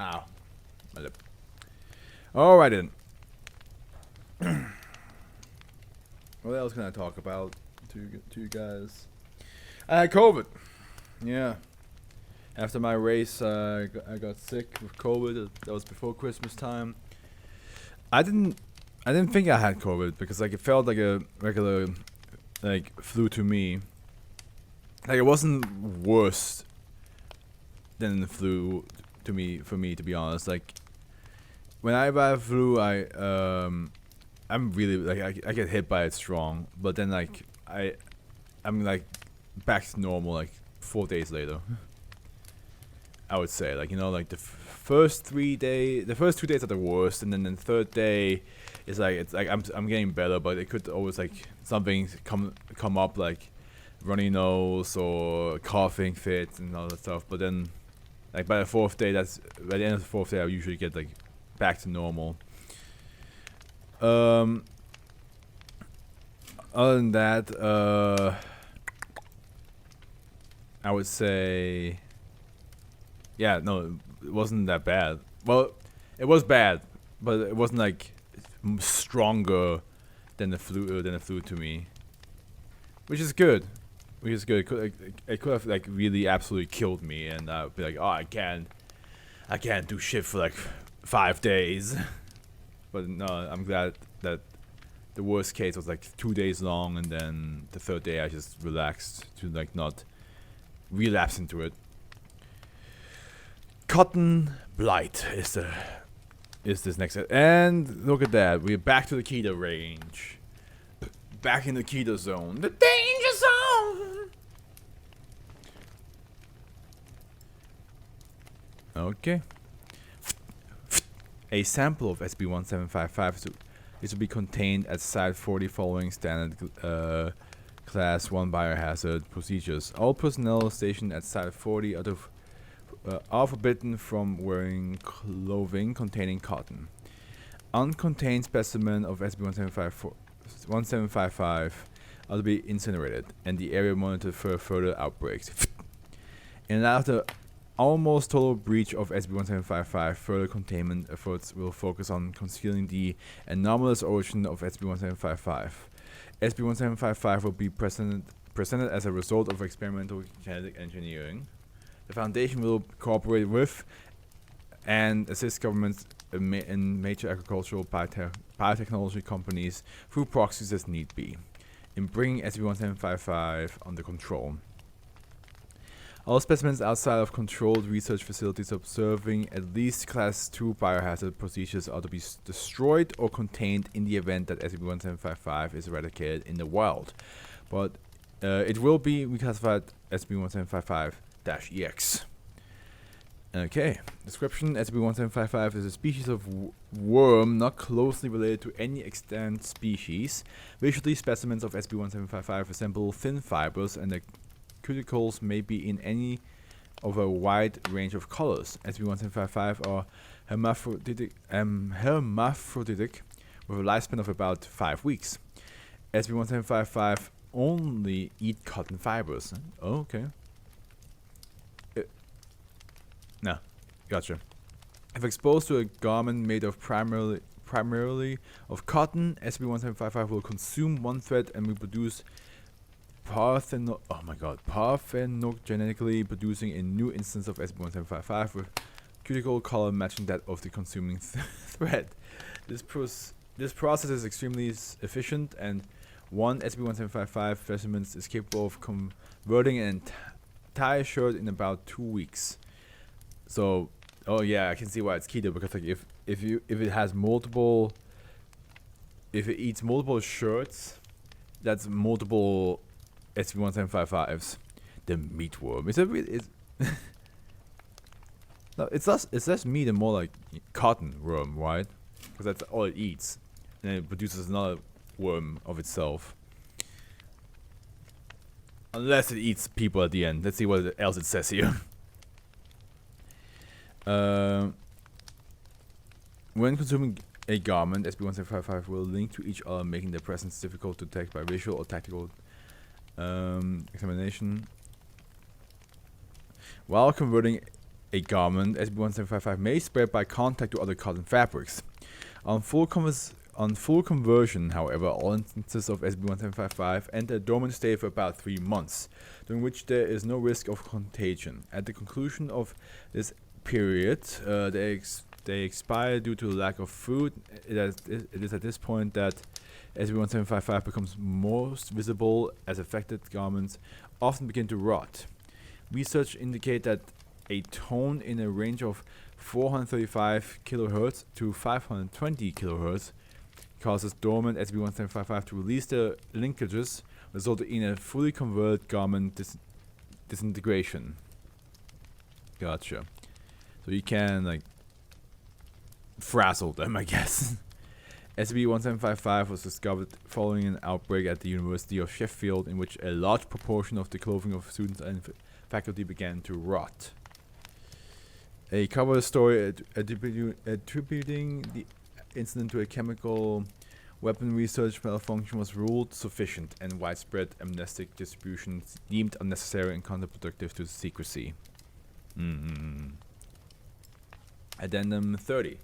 Ow. My lip. Alright then. What else can I talk about to you guys? I had COVID. Yeah. After my race, I got sick with COVID. That was before Christmas time. I didn't think I had COVID because like it felt like a regular like flu to me. Like it wasn't worse than the flu for me to be honest. Like when I have flu, I'm really like I get hit by it strong, but then like I'm like back to normal like 4 days later. I would say like like the first 2 days are the worst, and then the third day is like it's like I'm getting better, but it could always like something come up like runny nose or coughing fits and all that stuff. But then like by the end of the fourth day I usually get like back to normal. Other than that, I would say, yeah, no, it wasn't that bad. Well, it was bad, but it wasn't like stronger than the flu to me, which is good. It could have like really absolutely killed me, and I'd be like, oh, I can't do shit for like 5 days. But no, I'm glad that the worst case was like 2 days long, and then the third day I just relaxed to like not relapse into it. Cotton blight is this next, and look at that, we're back to the keto range, back in the keto zone, the danger zone. Okay. A sample of SCP-1755 is to be contained at Site 40 following standard Class 1 biohazard procedures. All personnel stationed at Site 40 are forbidden from wearing clothing containing cotton. Uncontained specimen of SCP-1755 are to be incinerated, and the area monitored for further outbreaks. And after almost total breach of SCP-1755, further containment efforts will focus on concealing the anomalous origin of SCP-1755. SCP-1755 will be presented as a result of experimental genetic engineering. The Foundation will cooperate with and assist governments and major agricultural biotechnology companies through proxies as need be in bringing SCP-1755 under control. All specimens outside of controlled research facilities observing at least Class 2 biohazard procedures are to be destroyed or contained in the event that SCP-1755 is eradicated in the wild. But it will be reclassified SCP-1755-EX. Okay, description: SCP-1755 is a species of worm not closely related to any extant species. Visually, specimens of SCP-1755 resemble thin fibers, and the cuticles may be in any of a wide range of colors. SCP-1755 are hermaphroditic with a lifespan of about 5 weeks. SCP-1755 only eat cotton fibers. Oh, okay. No, gotcha. If exposed to a garment made of primarily of cotton, SCP-1755 will consume one thread and reproduce parthenogenetically producing a new instance of SCP-1755 with cuticle color matching that of the consuming thread. This process is extremely efficient, and one SCP-1755 specimen is capable of converting an entire shirt in about 2 weeks. So, oh yeah, I can see why it's keto, because like if it eats multiple shirts, that's multiple SCP-1755s. The meatworm. No, it's less meat and more like cotton worm, right? Because that's all it eats, and then it produces another worm of itself. Unless it eats people at the end. Let's see what else it says here. When consuming a garment, SCP-1755 will link to each other, making their presence difficult to detect by visual or tactical examination. While converting a garment, SCP-1755 may spread by contact to other cotton fabrics. On full conversion, however, all instances of SCP-1755 enter a dormant state for about 3 months, during which there is no risk of contagion. At the conclusion of this period, they expire due to lack of food. It is at this point that SCP-1755 becomes most visible, as affected garments often begin to rot. Research indicate that a tone in a range of 435 kHz to 520 kHz causes dormant SCP-1755 to release the linkages, resulting in a fully converted garment disintegration. Gotcha. So you can like frazzle them, I guess. SCP-1755 was discovered following an outbreak at the University of Sheffield, in which a large proportion of the clothing of students and faculty began to rot. A cover story attributing the incident to a chemical weapon research malfunction was ruled sufficient, and widespread amnestic distribution deemed unnecessary and counterproductive to secrecy. Addendum 30.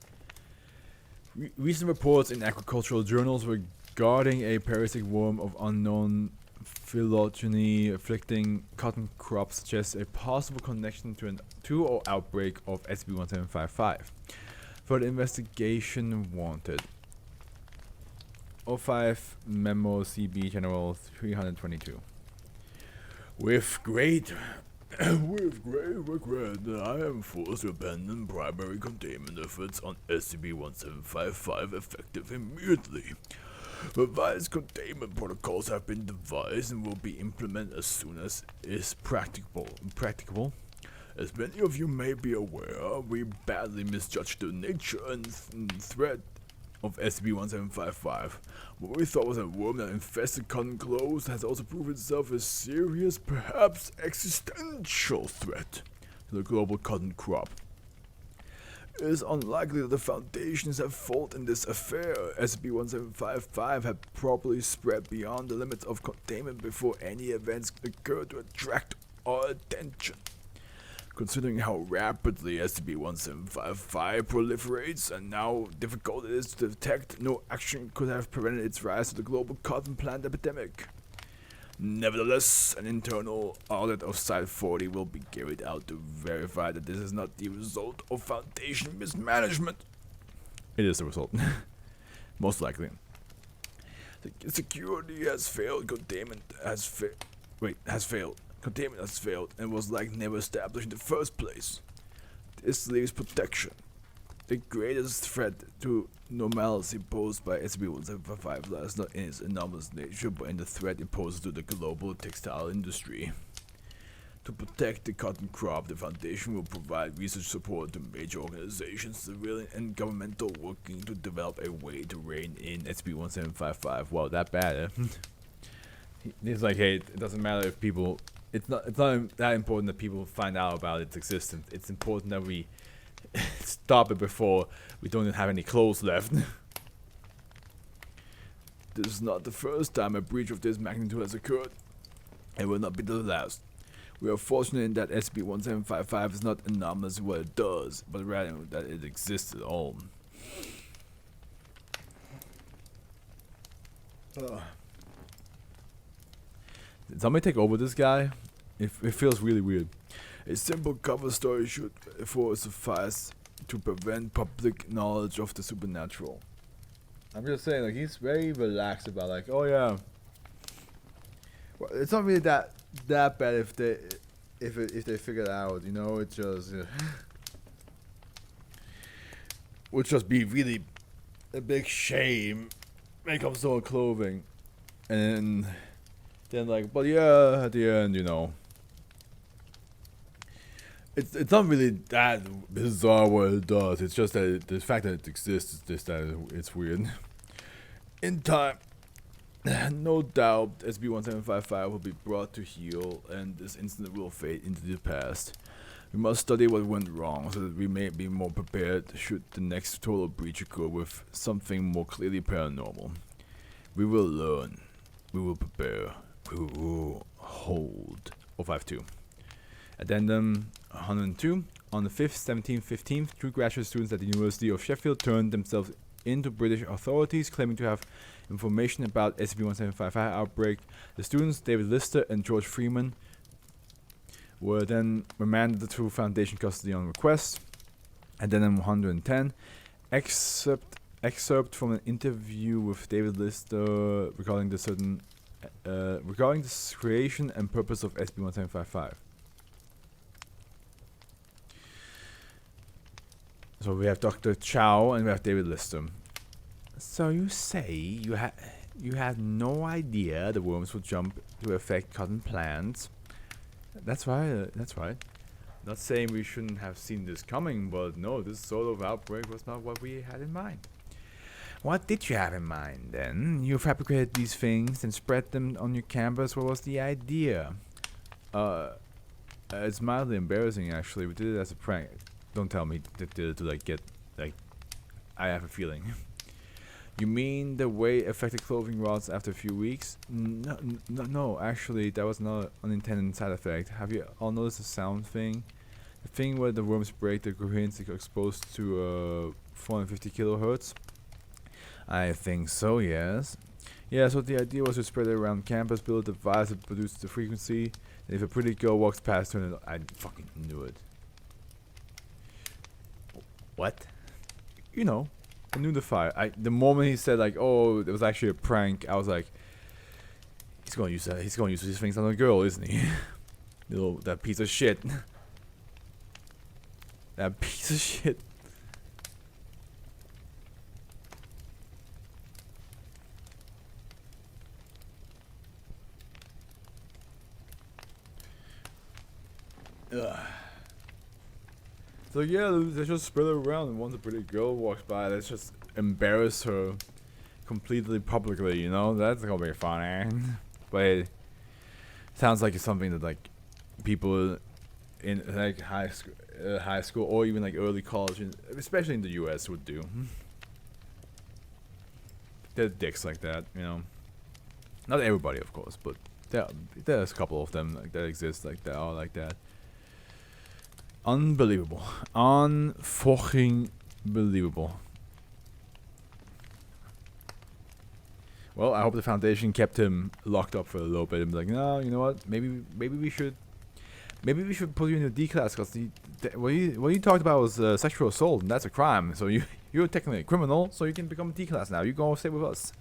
Recent reports in agricultural journals regarding a parasitic worm of unknown phylogeny afflicting cotton crops suggests a possible connection to or outbreak of SCP-1755. Further investigation wanted. 05 Memo CB General 322. With great regret, I am forced to abandon primary containment efforts on SCP-1755 effective immediately. Revised containment protocols have been devised and will be implemented as soon as is practicable. As many of you may be aware, we badly misjudged the nature and threat of SCP-1755. What we thought was a worm that infested cotton clothes has also proven itself a serious, perhaps existential threat to the global cotton crop. It is unlikely that the Foundation is at fault in this affair. SCP-1755 had probably spread beyond the limits of containment before any events occurred to attract our attention. Considering how rapidly SCP-1755 proliferates and how difficult it is to detect, no action could have prevented its rise to the global cotton plant epidemic. Nevertheless, an internal audit of Site-40 will be carried out to verify that this is not the result of Foundation mismanagement. It is the result. Most likely. The security has failed, containment has failed. Containment has failed and was likely never established in the first place. This leaves protection. The greatest threat to normalcy posed by SCP-1755 lies not in its anomalous nature, but in the threat it poses to the global textile industry. To protect the cotton crop, the Foundation will provide research support to major organizations, civilian and governmental, working to develop a way to rein in SCP-1755. Wow, that bad, eh? He's like, hey, it doesn't matter if people... It's not that important that people find out about its existence. It's important that we stop it before we don't even have any clothes left. This is not the first time a breach of this magnitude has occurred. It will not be the last. We are fortunate in that SCP-1755 is not anomalous in what it does, but rather that it exists at all. Did somebody take over this guy? It feels really weird. A simple cover story should suffice to prevent public knowledge of the supernatural. I'm just saying, like, he's very relaxed about, like, oh yeah. Well, it's not really that bad if they figure it out, you know. It just would just be really a big shame when it comes to clothing, and then like, but yeah, at the end, you know. It's not really that bizarre what it does. It's just that the fact that it exists is just that it's weird. In time, no doubt, SCP-1755 will be brought to heel, and this incident will fade into the past. We must study what went wrong so that we may be more prepared should the next total breach occur with something more clearly paranormal. We will learn. We will prepare. We will hold. 052. Addendum 102. On the 5th, 17th, 15th, 2 graduate students at the University of Sheffield turned themselves into British authorities, claiming to have information about SCP-1755 outbreak. The students, David Lister and George Freeman, were then remanded to Foundation custody on request. And then in 110, excerpt from an interview with David Lister regarding the creation and purpose of SCP-1755. So we have Dr. Chow and we have David Lister. So you say you had no idea the worms would jump to affect cotton plants? That's right. That's right. Not saying we shouldn't have seen this coming, but no, this sort of outbreak was not what we had in mind. What did you have in mind then? You fabricated these things and spread them on your campus. What was the idea? It's mildly embarrassing actually. We did it as a prank. Don't tell me that did it to I have a feeling. You mean the way it affected clothing rots after a few weeks? No, actually that was not an unintended side effect. Have you all noticed the sound thing? The thing where the worms break the coherence exposed to 450 kilohertz? I think so, yes. Yeah, so the idea was to spread it around campus, build a device that produced the frequency, and if a pretty girl walks past her, I fucking knew it. What? You know, I knew the fire. The moment he said oh, it was actually a prank, I was like, he's gonna use that. He's gonna use these things on a girl, isn't he? That piece of shit. That piece of shit. Ugh. So yeah, let's just spread it around, and once a pretty girl walks by, let's just embarrass her completely publicly, you know? That's gonna be funny. But it sounds like it's something that people in high school or even early college, especially in the US, would do. They're dicks like that, you know? Not everybody, of course, but there's a couple of them that exist that are like that. Unbelievable. Unfucking believable. Well, I hope the Foundation kept him locked up for a little bit and be like, no, you know what? Maybe we should put you in a D class because what you talked about was sexual assault, and that's a crime. So you're technically a criminal, so you can become a D class now. You go stay with us.